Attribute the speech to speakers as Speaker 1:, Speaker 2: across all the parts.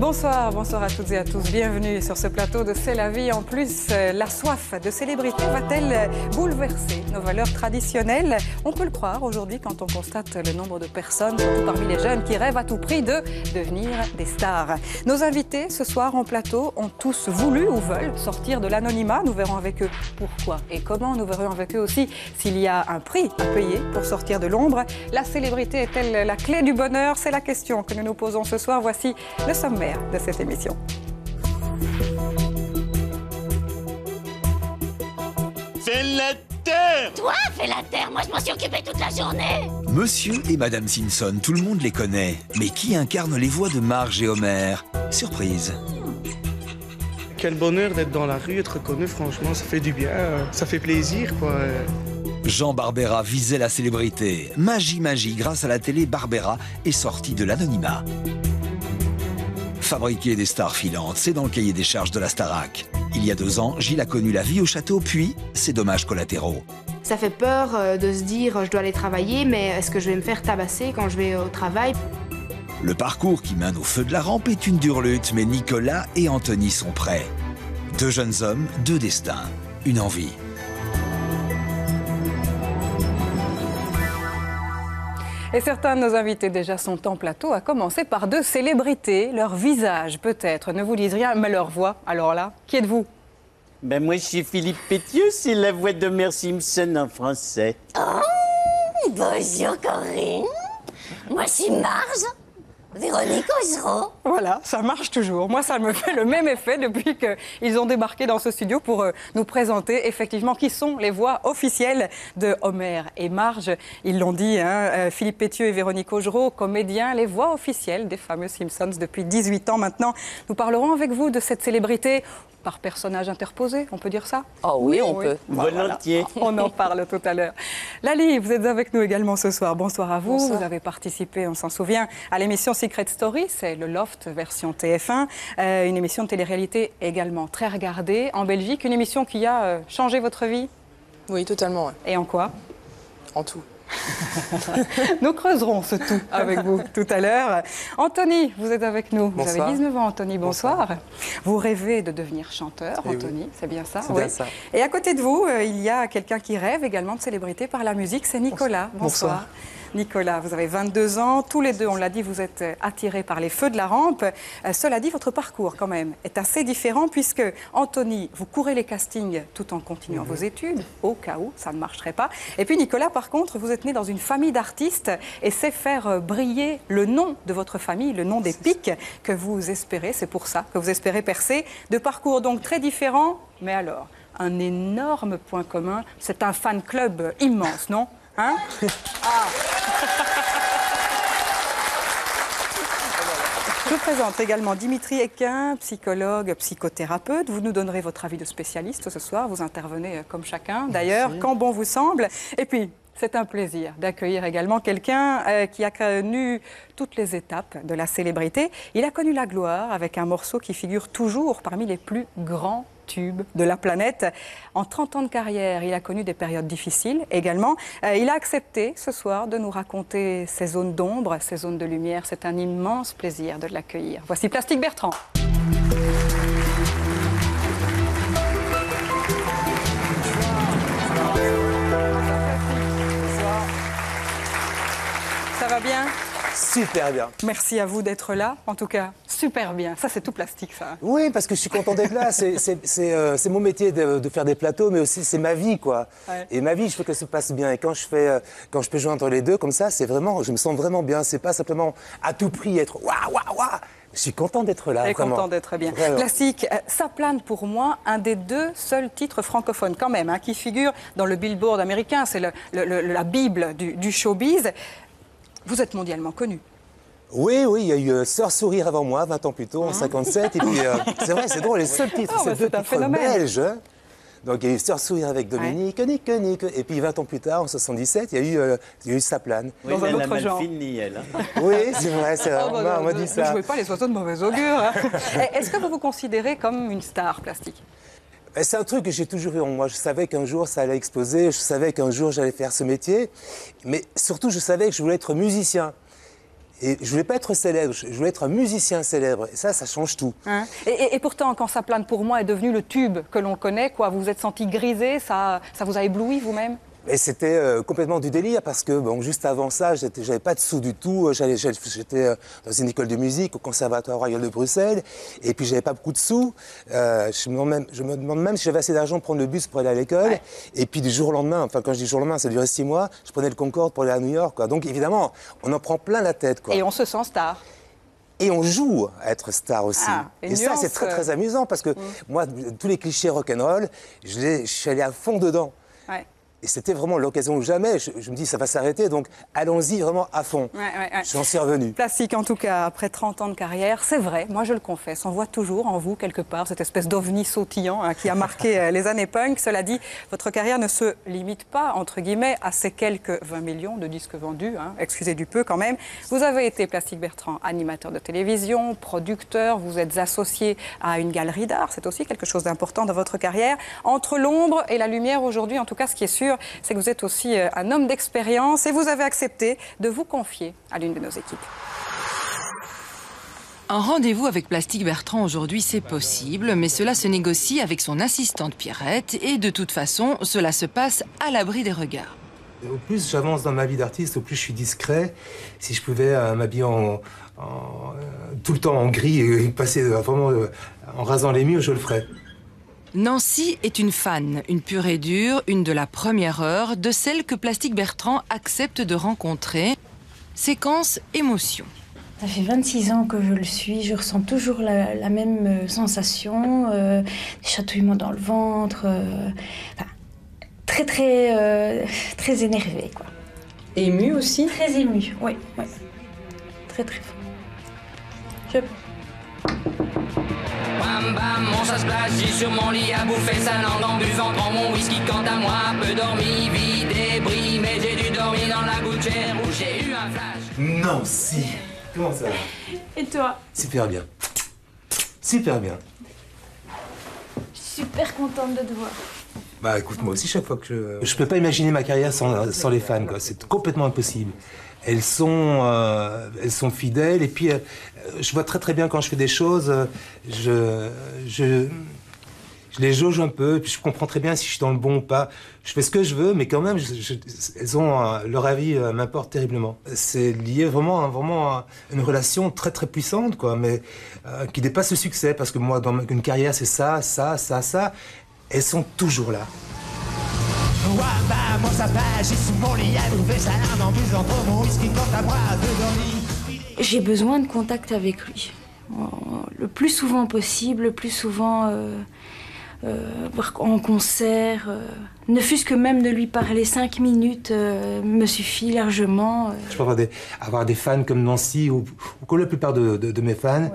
Speaker 1: Bonsoir, bonsoir à toutes et à tous. Bienvenue sur ce plateau de C'est la vie. En plus, la soif de célébrité va-t-elle bouleverser nos valeurs traditionnelles? On peut le croire aujourd'hui quand on constate le nombre de personnes, surtout parmi les jeunes, qui rêvent à tout prix de devenir des stars. Nos invités ce soir en plateau ont tous voulu ou veulent sortir de l'anonymat. Nous verrons avec eux pourquoi et comment. Nous verrons avec eux aussi s'il y a un prix à payer pour sortir de l'ombre. La célébrité est-elle la clé du bonheur? C'est la question que nous nous posons ce soir. Voici le sommaire de cette émission.
Speaker 2: Fais la terre!
Speaker 3: Toi, fais la terre, moi je m'en suis occupé toute la journée.
Speaker 4: Monsieur et Madame Simpson, tout le monde les connaît. Mais qui incarne les voix de Marge et Homer? Surprise.
Speaker 5: Quel bonheur d'être dans la rue, être reconnu, franchement, ça fait du bien, ça fait plaisir, quoi.
Speaker 4: Jean Barbera visait la célébrité. Magie, grâce à la télé, Barbera est sorti de l'anonymat. Fabriquer des stars filantes, c'est dans le cahier des charges de la Starac. Il y a 2 ans, Gilles a connu la vie au château, puis ses dommages collatéraux.
Speaker 6: Ça fait peur de se dire je dois aller travailler, mais est-ce que je vais me faire tabasser quand je vais au travail?
Speaker 4: Le parcours qui mène au feu de la rampe est une dure lutte, mais Nicolas et Anthony sont prêts. 2 jeunes hommes, 2 destins, une envie.
Speaker 1: Et certains de nos invités déjà sont en plateau, à commencer par 2 célébrités. Leur visage, peut-être, ne vous disent rien, mais leur voix, alors là, qui êtes-vous?
Speaker 2: Ben moi, je suis Philippe Pétieux, c'est la voix d'Homer Simpson en français.
Speaker 3: Oh, bonjour Corinne. Moi je suis Marge, Véronique Augereau.
Speaker 1: Voilà, ça marche toujours. Moi, ça me fait le même effet depuis qu'ils ont débarqué dans ce studio pour nous présenter effectivement qui sont les voix officielles de Homer et Marge. Ils l'ont dit, hein, Philippe Pétieux et Véronique Augereau, comédiens, les voix officielles des fameux Simpsons depuis 18 ans maintenant. Nous parlerons avec vous de cette célébrité par personnage interposé, on peut dire ça?
Speaker 3: Oh oui, on peut.
Speaker 2: Volontiers.
Speaker 1: On en parle tout à l'heure. Lali, vous êtes avec nous également ce soir. Bonsoir à vous.
Speaker 6: Bonsoir.
Speaker 1: Vous avez participé, on s'en souvient, à l'émission Secret Story. C'est le Loft version TF1. Une émission de télé-réalité également très regardée en Belgique. Une émission qui a changé votre vie?
Speaker 7: Oui, totalement. Ouais.
Speaker 1: Et en quoi?
Speaker 7: En tout.
Speaker 1: Nous creuserons ce tout avec vous tout à l'heure. Anthony, vous êtes avec nous.
Speaker 5: Bonsoir.
Speaker 1: Vous avez 19 ans, Anthony. Bonsoir. Vous rêvez de devenir chanteur,
Speaker 5: Eh
Speaker 1: Anthony,
Speaker 5: oui.
Speaker 1: c'est bien ça?
Speaker 5: C'est bien ça.
Speaker 1: Et à côté de vous, il y a quelqu'un qui rêve également de célébrité par la musique, c'est Nicolas. Bonsoir. Nicolas, vous avez 22 ans. Tous les deux, on l'a dit, vous êtes attirés par les feux de la rampe. Cela dit, votre parcours, quand même, est assez différent puisque, Anthony, vous courez les castings tout en continuant vos études, au cas où ça ne marcherait pas. Et puis, Nicolas, par contre, vous êtes né dans une famille d'artistes et c'est faire briller le nom de votre famille, le nom des pics que vous espérez. C'est pour ça que vous espérez percer. De parcours donc très différents, mais alors, un énorme point commun, c'est un fan club immense, non? Hein? Je vous présente également Dimitri Equin, psychologue, psychothérapeute. Vous nous donnerez votre avis de spécialiste ce soir. Vous intervenez comme chacun, d'ailleurs, quand bon vous semble. Et puis, c'est un plaisir d'accueillir également quelqu'un qui a connu toutes les étapes de la célébrité. Il a connu la gloire avec un morceau qui figure toujours parmi les plus grands tubes de la planète. En 30 ans de carrière, il a connu des périodes difficiles également. Il a accepté ce soir de nous raconter ses zones d'ombre, ses zones de lumière. C'est un immense plaisir de l'accueillir. Voici Plastique Bertrand. Ça va bien?
Speaker 8: Super bien.
Speaker 1: Merci à vous d'être là. En tout cas, super bien. Ça, c'est tout plastique, ça.
Speaker 8: Oui, parce que je suis content d'être là. C'est mon métier de faire des plateaux, mais aussi c'est ma vie, quoi.
Speaker 1: Ouais.
Speaker 8: Et ma vie, je veux qu'elle se passe bien. Et quand je peux joindre les deux comme ça, c'est vraiment, je me sens vraiment bien. C'est pas simplement à tout prix être waouh, waouh, waouh. Je suis content d'être là.
Speaker 1: Et
Speaker 8: vraiment.
Speaker 1: content d'être bien.
Speaker 8: Vraiment.
Speaker 1: Classique, ça plane pour moi un des 2 seuls titres francophones quand même, hein, qui figure dans le Billboard américain. C'est la Bible du showbiz. Vous êtes mondialement connu.
Speaker 8: Oui, il y a eu Sœur Sourire avant moi, 20 ans plus tôt, en 57. Et puis, c'est vrai, c'est drôle, les seuls titres,
Speaker 1: Ah,
Speaker 8: c'est
Speaker 1: bah,
Speaker 8: 2
Speaker 1: c'est un
Speaker 8: titres
Speaker 1: phénomène.
Speaker 8: belges. Hein. Donc, il y a eu Sœur Sourire avec Dominique, Nick. Et puis, 20 ans plus tard, en 77, il y a eu Ça plane.
Speaker 2: Oui,
Speaker 1: Dans
Speaker 2: mais
Speaker 1: un
Speaker 2: elle a
Speaker 1: autre
Speaker 2: mal
Speaker 1: genre.
Speaker 2: fini, elle. Hein.
Speaker 8: Oui, c'est vrai,
Speaker 1: Oh, bah,
Speaker 8: on m'a dit ça.
Speaker 1: Ne jouez pas les oiseaux de mauvais augure. Hein. Est-ce que vous vous considérez comme une star plastique?
Speaker 8: C'est un truc que j'ai toujours eu en moi. Je savais qu'un jour ça allait exploser, je savais qu'un jour j'allais faire ce métier, mais surtout je savais que je voulais être musicien. Et je voulais pas être célèbre, je voulais être un musicien célèbre. Et ça change tout.
Speaker 1: Hein? Et pourtant, quand Ça plane pour moi est devenu le tube que l'on connaît, quoi, vous vous êtes senti grisé, ça vous a ébloui vous-même?
Speaker 8: Et c'était complètement du délire parce que bon, juste avant ça, j'avais pas de sous du tout. J'étais dans une école de musique au Conservatoire Royal de Bruxelles et puis j'avais pas beaucoup de sous. Je me demande même si j'avais assez d'argent pour prendre le bus pour aller à l'école. Ouais. Et puis du jour au lendemain, enfin quand je dis jour au lendemain, ça durait 6 mois, je prenais le Concorde pour aller à New York, quoi. Donc évidemment, on en prend plein la tête, quoi.
Speaker 1: Et on se sent star.
Speaker 8: Et on joue à être star aussi. Et ça, c'est très très amusant parce que moi, tous les clichés rock'n'roll, je suis allé à fond dedans. Ouais. Et c'était vraiment l'occasion ou jamais. Je me dis, ça va s'arrêter, donc allons-y vraiment à fond. J'en suis revenu.
Speaker 1: Plastique, en tout cas, après 30 ans de carrière, c'est vrai, moi je le confesse, on voit toujours en vous, quelque part, cette espèce d'ovni sautillant qui a marqué les années punk. Cela dit, votre carrière ne se limite pas, entre guillemets, à ces quelques 20 millions de disques vendus, hein, excusez du peu quand même. Vous avez été, Plastique Bertrand, animateur de télévision, producteur, vous êtes associé à une galerie d'art, c'est aussi quelque chose d'important dans votre carrière. Entre l'ombre et la lumière aujourd'hui, en tout cas, ce qui est sûr, c'est que vous êtes aussi un homme d'expérience et vous avez accepté de vous confier à l'une de nos équipes.
Speaker 9: Un rendez-vous avec Plastique Bertrand aujourd'hui, c'est possible, mais cela se négocie avec son assistante Pierrette et de toute façon, cela se passe à l'abri des regards.
Speaker 8: Au plus j'avance dans ma vie d'artiste, au plus je suis discret. Si je pouvais m'habiller tout le temps en gris et passer vraiment en rasant les murs, je le ferais.
Speaker 9: Nancy est une fan, une pure et dure, une de la première heure, de celle que Plastique Bertrand accepte de rencontrer. Séquence émotion.
Speaker 10: Ça fait 26 ans que je le suis, je ressens toujours la même sensation, des chatouillements dans le ventre, très énervé, quoi.
Speaker 1: Ému aussi?
Speaker 10: Très ému, oui. Très fort.
Speaker 11: Bam bam, mon chasse plage, j'ai sur mon lit à bouffer sa langue en buvant, prends mon whisky quant à moi, peu dormi, vie débris, mais j'ai dû dormir dans la gouttière où j'ai eu un flash.
Speaker 8: Non, si. Comment ça va?
Speaker 10: Et toi?
Speaker 8: Super bien. Super bien.
Speaker 10: Je suis super contente de te voir.
Speaker 8: Bah écoute, moi aussi, chaque fois que je peux pas imaginer ma carrière sans les fans, quoi. C'est complètement impossible. Elles sont fidèles et puis je vois très bien quand je fais des choses, je les jauge un peu et puis je comprends très bien si je suis dans le bon ou pas. Je fais ce que je veux, mais quand même, elles ont leur avis m'importe terriblement. C'est lié vraiment à une relation très puissante, quoi, mais qui dépasse le succès parce que moi, dans une carrière, c'est ça. Elles sont toujours là.
Speaker 10: J'ai besoin de contact avec lui. Le plus souvent possible, le plus souvent en concert. Ne fût-ce que même de lui parler 5 minutes me suffit largement.
Speaker 8: Je peux avoir des fans comme Nancy ou comme la plupart de mes fans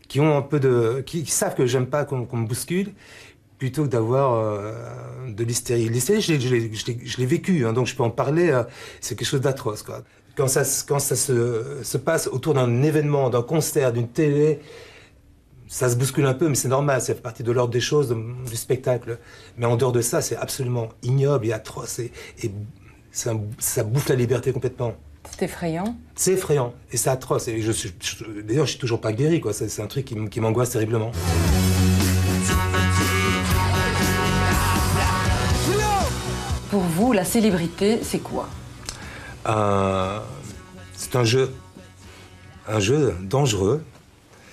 Speaker 8: qui ont un peu qui savent que j'aime pas qu'on me bouscule. Plutôt que d'avoir de l'hystérie. L'hystérie, je l'ai vécu, hein, donc je peux en parler, c'est quelque chose d'atroce, quoi. Quand ça se passe autour d'un événement, d'un concert, d'une télé, ça se bouscule un peu, mais c'est normal, ça fait partie de l'ordre des choses, du spectacle. Mais en dehors de ça, c'est absolument ignoble et atroce, et ça bouffe la liberté complètement.
Speaker 1: C'est effrayant.
Speaker 8: C'est effrayant, et c'est atroce. Et d'ailleurs, je suis toujours pas guéri, quoi. C'est un truc qui m'angoisse terriblement.
Speaker 9: Pour vous, la célébrité, c'est quoi?
Speaker 8: C'est un jeu dangereux.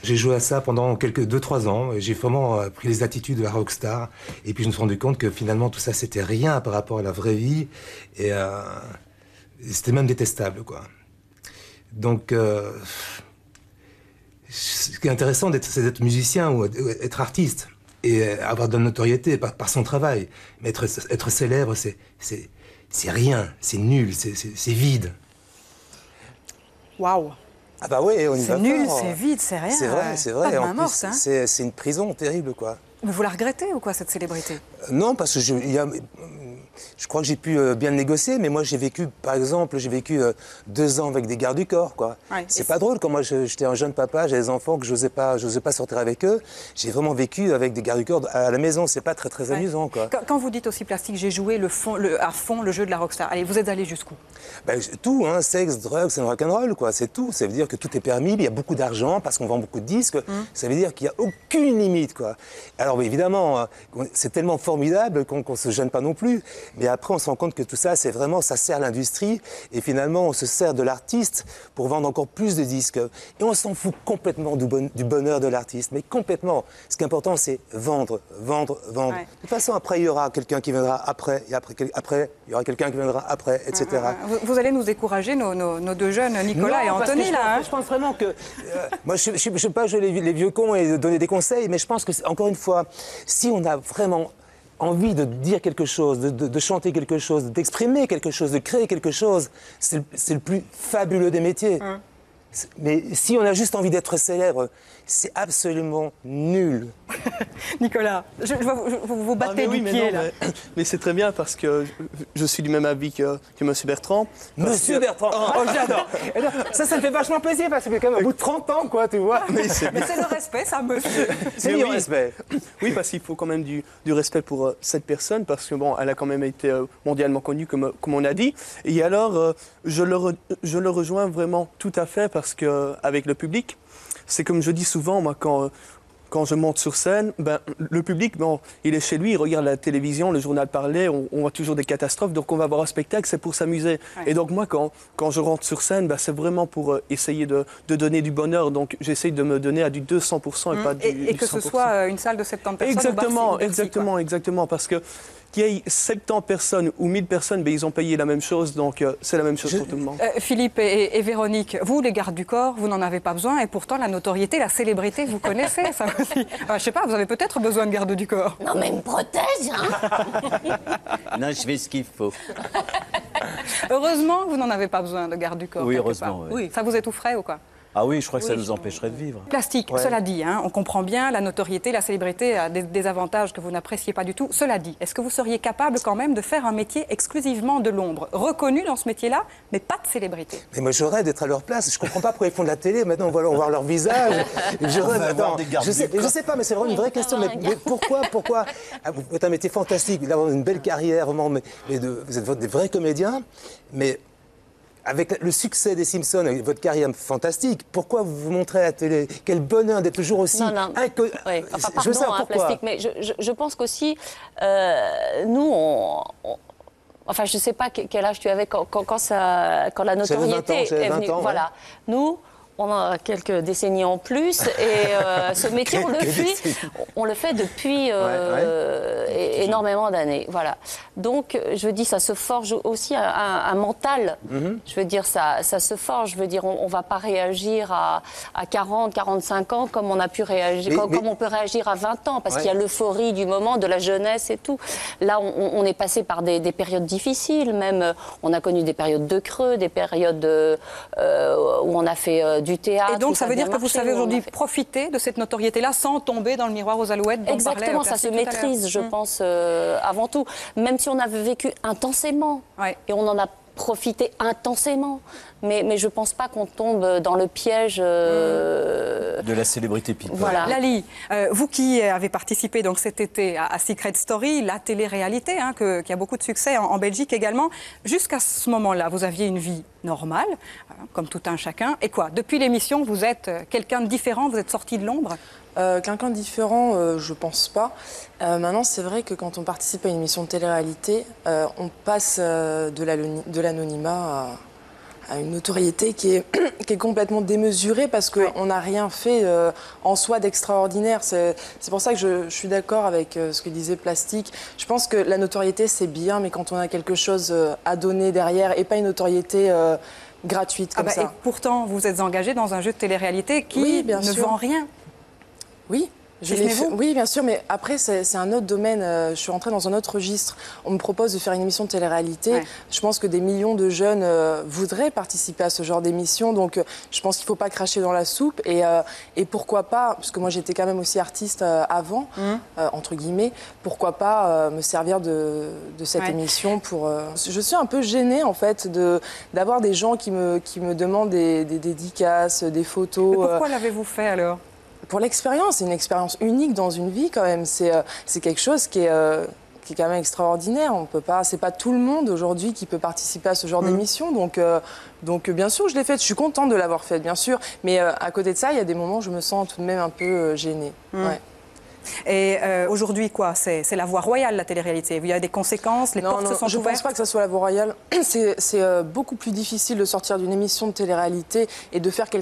Speaker 8: J'ai joué à ça pendant 2-3 ans. J'ai vraiment pris les attitudes de la rockstar. Et puis je me suis rendu compte que finalement tout ça, c'était rien par rapport à la vraie vie. Et c'était même détestable, quoi. Donc, ce qui est intéressant, c'est d'être musicien ou être artiste. Et avoir de la notoriété par son travail. Mais être célèbre, c'est rien, c'est nul, c'est vide.
Speaker 1: Waouh!
Speaker 8: Ah bah oui, on y va
Speaker 1: C'est nul,
Speaker 8: fort.
Speaker 1: c'est vide, c'est rien.
Speaker 8: C'est vrai.
Speaker 1: Pas de main
Speaker 8: En plus,
Speaker 1: morte, hein.
Speaker 8: c'est une prison terrible, quoi.
Speaker 1: Mais vous la regrettez ou quoi, cette célébrité?
Speaker 8: Non, parce que je crois que j'ai pu bien le négocier, mais moi j'ai vécu, par exemple, 2 ans avec des gardes du corps, quoi. Ouais, c'est pas drôle, quand moi j'étais un jeune papa, j'avais des enfants que je n'osais pas sortir avec eux. J'ai vraiment vécu avec des gardes du corps à la maison, c'est pas très amusant, quoi.
Speaker 1: Quand vous dites aussi plastique, j'ai joué à fond le jeu de la rockstar. Allez, vous êtes allé jusqu'où?
Speaker 8: Tout, hein, sexe, drogue, c'est rock'n'roll, quoi, c'est tout. Ça veut dire que tout est permis, il y a beaucoup d'argent parce qu'on vend beaucoup de disques. Ça veut dire qu'il n'y a aucune limite, quoi. Alors évidemment, c'est tellement formidable qu'on ne se gêne pas non plus. Mais après, on se rend compte que tout ça, ça sert l'industrie. Et finalement, on se sert de l'artiste pour vendre encore plus de disques. Et on s'en fout complètement du bonheur de l'artiste. Mais complètement. Ce qui est important, c'est vendre. Ouais. De toute façon, après, il y aura quelqu'un qui viendra après. Et après, il y aura quelqu'un qui viendra après, etc.
Speaker 1: Vous allez nous décourager, nos 2 jeunes, Nicolas et Anthony, là.
Speaker 8: Je pense vraiment que... moi, je ne sais pas jouer les vieux cons et donner des conseils, mais je pense que, encore une fois, si on a vraiment envie de dire quelque chose, de chanter quelque chose, d'exprimer quelque chose, de créer quelque chose, c'est le plus fabuleux des métiers. Mais si on a juste envie d'être célèbre, c'est absolument nul.
Speaker 1: Nicolas, vous battez du pied, là.
Speaker 5: Mais c'est très bien parce que je suis du même avis que M. Bertrand.
Speaker 8: Monsieur Bertrand, oh, j'adore. Ça me fait vachement plaisir parce que quand même, au bout de 30 ans, quoi, tu vois.
Speaker 1: Mais c'est le respect, ça, monsieur.
Speaker 8: C'est le respect.
Speaker 5: Oui, parce qu'il faut quand même du respect pour cette personne parce que, bon, elle a quand même été mondialement connue, comme on a dit. Et alors, je le rejoins vraiment tout à fait parce qu'avec le public, c'est comme je dis souvent, moi, quand je monte sur scène, le public, il est chez lui, il regarde la télévision, le journal parler, on voit toujours des catastrophes, donc on va voir un spectacle, c'est pour s'amuser. Ouais. Et donc moi, quand je rentre sur scène, c'est vraiment pour essayer de donner du bonheur, donc j'essaye de me donner à du 200% et pas du 100%.
Speaker 1: Et que ce soit une salle de 70 personnes.
Speaker 5: Exactement, parce que qu'il y ait 70 personnes ou 1000 personnes, ils ont payé la même chose, donc c'est la même chose pour tout le monde.
Speaker 1: Philippe et Véronique, vous, les gardes du corps, vous n'en avez pas besoin, et pourtant la notoriété, la célébrité, vous connaissez ça aussi. Je sais pas, vous avez peut-être besoin de garde du corps.
Speaker 3: Non, mais me protège, hein.
Speaker 2: Non, je fais ce qu'il faut.
Speaker 1: Heureusement que vous n'en avez pas besoin de garde du corps.
Speaker 2: Oui, heureusement.
Speaker 1: Oui. Ça vous étoufferait ou quoi?
Speaker 2: Ah oui, je crois que ça nous empêcherait de vivre.
Speaker 1: Plastique, cela dit, hein, on comprend bien, la notoriété, la célébrité a des avantages que vous n'appréciez pas du tout. Cela dit, est-ce que vous seriez capable quand même de faire un métier exclusivement de l'ombre, reconnu dans ce métier-là, mais pas de célébrité?
Speaker 8: Mais moi, je rêve d'être à leur place. Je comprends pas pourquoi ils font de la télé. Maintenant, on va voir leur visage. Je sais pas, mais c'est vraiment une vraie question. Mais pourquoi vous faites un métier fantastique, d'avoir une belle carrière, vraiment, vous êtes des vrais comédiens, mais... Avec le succès des Simpsons, avec votre carrière fantastique, pourquoi vous vous montrez à la télé? Quel bonheur d'être toujours aussi...
Speaker 3: Oui. Enfin, pardon, Plastique, mais je pense qu'aussi, nous, enfin, je ne sais pas quel âge tu avais quand la notoriété est venue. Voilà. Nous... On a quelques décennies en plus et ce métier, on le fait depuis énormément d'années. Voilà. Donc, je dis, ça se forge aussi un mental. Je veux dire, ça se forge. Je veux dire, on ne va pas réagir à 40, 45 ans comme on a pu réagir, comme on peut réagir à 20 ans, parce qu'il y a l'euphorie du moment, de la jeunesse et tout. Là, on est passé par des périodes difficiles, même on a connu des périodes de creux, des périodes où on a fait du théâtre.
Speaker 1: Et donc, ça veut dire que vous savez aujourd'hui profiter de cette notoriété-là sans tomber dans le miroir aux alouettes dont
Speaker 3: Exactement, ça se maîtrise, je pense, avant tout. Même si on avait vécu intensément, et on en a profité intensément. Mais je ne pense pas qu'on tombe dans le piège...
Speaker 2: de la célébrité people.
Speaker 1: Voilà. Lali, vous qui avez participé donc, cet été à Secret Story, la télé-réalité, hein, qui a beaucoup de succès en Belgique également, jusqu'à ce moment-là, vous aviez une vie normale, comme tout un chacun. Et quoi, depuis l'émission, vous êtes quelqu'un de différent, vous êtes sorti de l'ombre?
Speaker 7: Quelqu'un de différent, je pense pas. Maintenant, c'est vrai que quand on participe à une émission de télé-réalité, on passe de l'anonymat à une notoriété qui est complètement démesurée parce qu'on n'a rien fait en soi d'extraordinaire. C'est pour ça que je suis d'accord avec ce que disait Plastique. Je pense que la notoriété, c'est bien, mais quand on a quelque chose à donner derrière et pas une notoriété gratuite comme ça.
Speaker 1: Et pourtant, vous êtes engagé dans un jeu de télé-réalité qui ne vend rien.
Speaker 7: Oui, Oui, bien sûr, mais après, c'est un autre domaine. Je suis rentrée dans un autre registre. On me propose de faire une émission de télé-réalité. Ouais. Je pense que des millions de jeunes voudraient participer à ce genre d'émission. Donc, je pense qu'il ne faut pas cracher dans la soupe. Et pourquoi pas, parce que moi, j'étais quand même aussi artiste avant, entre guillemets, pourquoi pas me servir de cette émission pour... Je suis un peu gênée, en fait, d'avoir des gens qui me demandent des dédicaces, des photos.
Speaker 1: Mais pourquoi l'avez-vous fait, alors ?
Speaker 7: Pour l'expérience, c'est une expérience unique dans une vie quand même. C'est quelque chose qui est quand même extraordinaire. On peut pas, c'est pas tout le monde aujourd'hui qui peut participer à ce genre d'émission. Donc bien sûr, je l'ai faite. Je suis contente de l'avoir faite, bien sûr. Mais à côté de ça, il y a des moments où je me sens tout de même un peu gênée. Ouais.
Speaker 1: Et aujourd'hui, quoi, c'est la voie royale, la télé-réalité. Il y a des conséquences, les portes se sont ouvertes.
Speaker 7: Je ne pense pas que ça soit la voie royale. C'est beaucoup plus difficile de sortir d'une émission de télé-réalité et de faire quelque